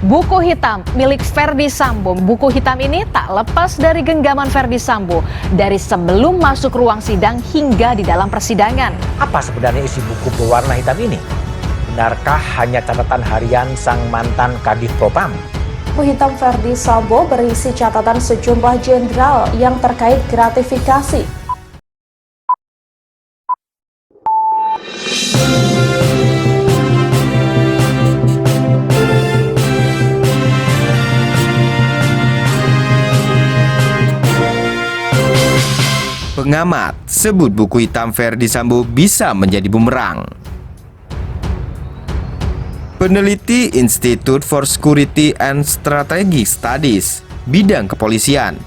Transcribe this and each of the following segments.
Buku hitam milik Ferdy Sambo. Buku hitam ini tak lepas dari genggaman Ferdy Sambo dari sebelum masuk ruang sidang hingga di dalam persidangan. Apa sebenarnya isi buku berwarna hitam ini? Benarkah hanya catatan harian sang mantan Kadif Propam? Buku hitam Ferdy Sambo berisi catatan sejumlah jenderal yang terkait gratifikasi. Pengamat sebut buku hitam Ferdy Sambo bisa menjadi bumerang. Peneliti Institute for Security and Strategic Studies bidang kepolisian,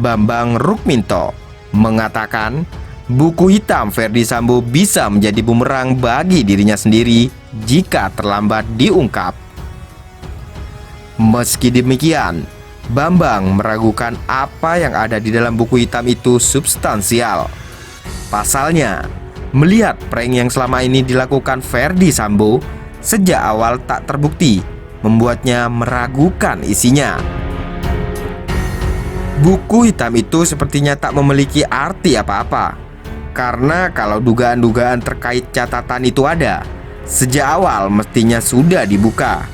Bambang Rukminto, mengatakan buku hitam Ferdy Sambo bisa menjadi bumerang bagi dirinya sendiri jika terlambat diungkap. Meski demikian, Bambang meragukan apa yang ada di dalam buku hitam itu substansial. Pasalnya, melihat prank yang selama ini dilakukan Ferdy Sambo sejak awal tak terbukti, membuatnya meragukan isinya. Buku hitam itu sepertinya tak memiliki arti apa-apa, karena kalau dugaan-dugaan terkait catatan itu ada, sejak awal mestinya sudah dibuka.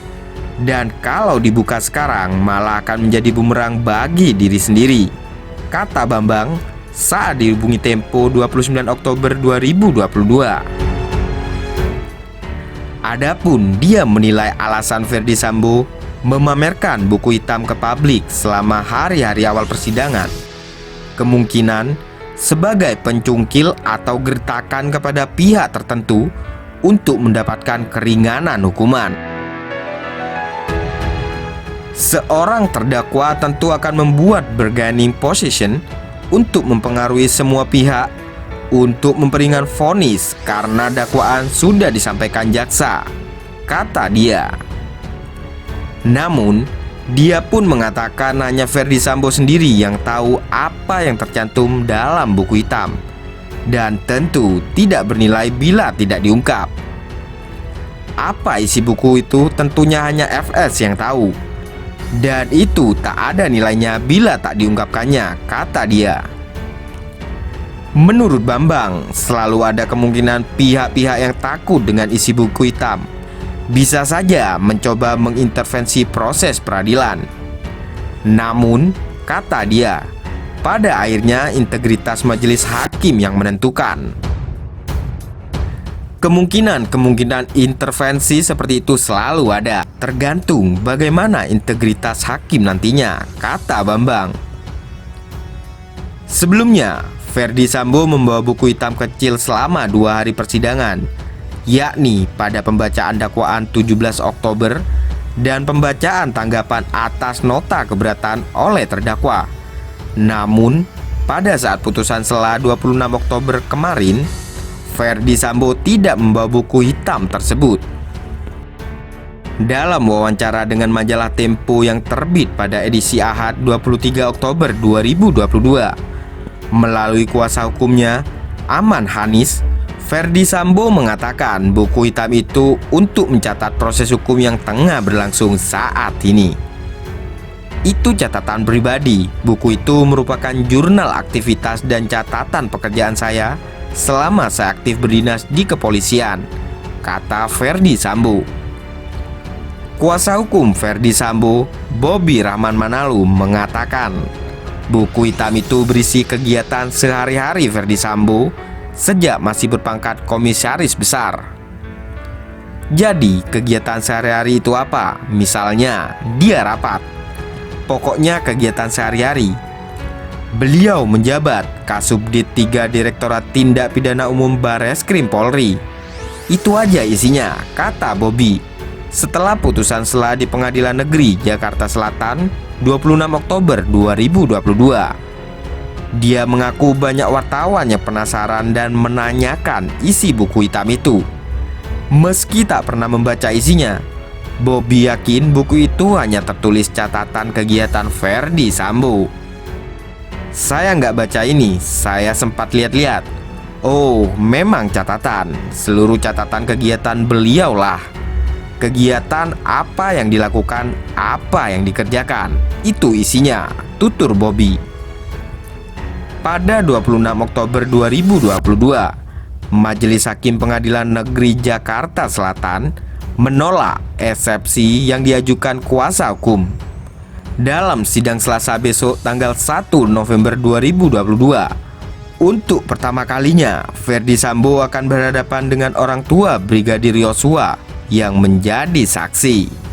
Dan kalau dibuka sekarang malah akan menjadi bumerang bagi diri sendiri, kata Bambang saat dihubungi Tempo 29 Oktober 2022. Adapun dia menilai alasan Ferdy Sambo memamerkan buku hitam ke publik selama hari-hari awal persidangan kemungkinan sebagai pencungkil atau gertakan kepada pihak tertentu untuk mendapatkan keringanan hukuman. Seorang terdakwa tentu akan membuat bargaining position untuk mempengaruhi semua pihak untuk memperingan vonis karena dakwaan sudah disampaikan jaksa, kata dia. Namun, dia pun mengatakan hanya Ferdy Sambo sendiri yang tahu apa yang tercantum dalam buku hitam dan tentu tidak bernilai bila tidak diungkap. Apa isi buku itu tentunya hanya FS yang tahu. Dan itu tak ada nilainya bila tak diungkapkannya, kata dia. Menurut Bambang, selalu ada kemungkinan pihak-pihak yang takut dengan isi buku hitam bisa saja mencoba mengintervensi proses peradilan. Namun, kata dia, pada akhirnya integritas majelis hakim yang menentukan. Kemungkinan intervensi seperti itu selalu ada, tergantung bagaimana integritas hakim nantinya, kata Bambang. Sebelumnya, Ferdy Sambo membawa buku hitam kecil selama 2 hari persidangan, yakni pada pembacaan dakwaan 17 Oktober dan pembacaan tanggapan atas nota keberatan oleh terdakwa. Namun, pada saat putusan sela 26 Oktober kemarin, Ferdy Sambo tidak membawa buku hitam tersebut. Dalam wawancara dengan majalah Tempo yang terbit pada edisi Ahad 23 Oktober 2022, melalui kuasa hukumnya, Aman Hanis, Ferdy Sambo mengatakan buku hitam itu untuk mencatat proses hukum yang tengah berlangsung saat ini. Itu catatan pribadi. Buku itu merupakan jurnal aktivitas dan catatan pekerjaan saya selama saya aktif berdinas di kepolisian, kata Ferdy Sambo. Kuasa hukum Ferdy Sambo, Bobi Rahman Manalu, mengatakan buku hitam itu berisi kegiatan sehari-hari Ferdy Sambo sejak masih berpangkat komisaris besar. Jadi kegiatan sehari-hari itu apa? Misalnya dia rapat. Pokoknya kegiatan sehari-hari. Beliau menjabat Kasubdit 3 Direktorat Tindak Pidana Umum Bareskrim Polri. Itu aja isinya, kata Bobi. Setelah putusan sela di Pengadilan Negeri Jakarta Selatan 26 Oktober 2022. Dia mengaku banyak wartawan yang penasaran dan menanyakan isi buku hitam itu. Meski tak pernah membaca isinya, Bobi yakin buku itu hanya tertulis catatan kegiatan Ferdy Sambo. Saya nggak baca ini, saya sempat lihat-lihat. Oh, memang catatan. Seluruh catatan kegiatan beliau lah. Kegiatan apa yang dilakukan, apa yang dikerjakan, itu isinya, tutur Bobi. Pada 26 Oktober 2022, Majelis Hakim Pengadilan Negeri Jakarta Selatan menolak eksepsi yang diajukan kuasa hukum. Dalam sidang Selasa besok tanggal 1 November 2022, untuk pertama kalinya Ferdi Sambo akan berhadapan dengan orang tua Brigadir Yosua yang menjadi saksi.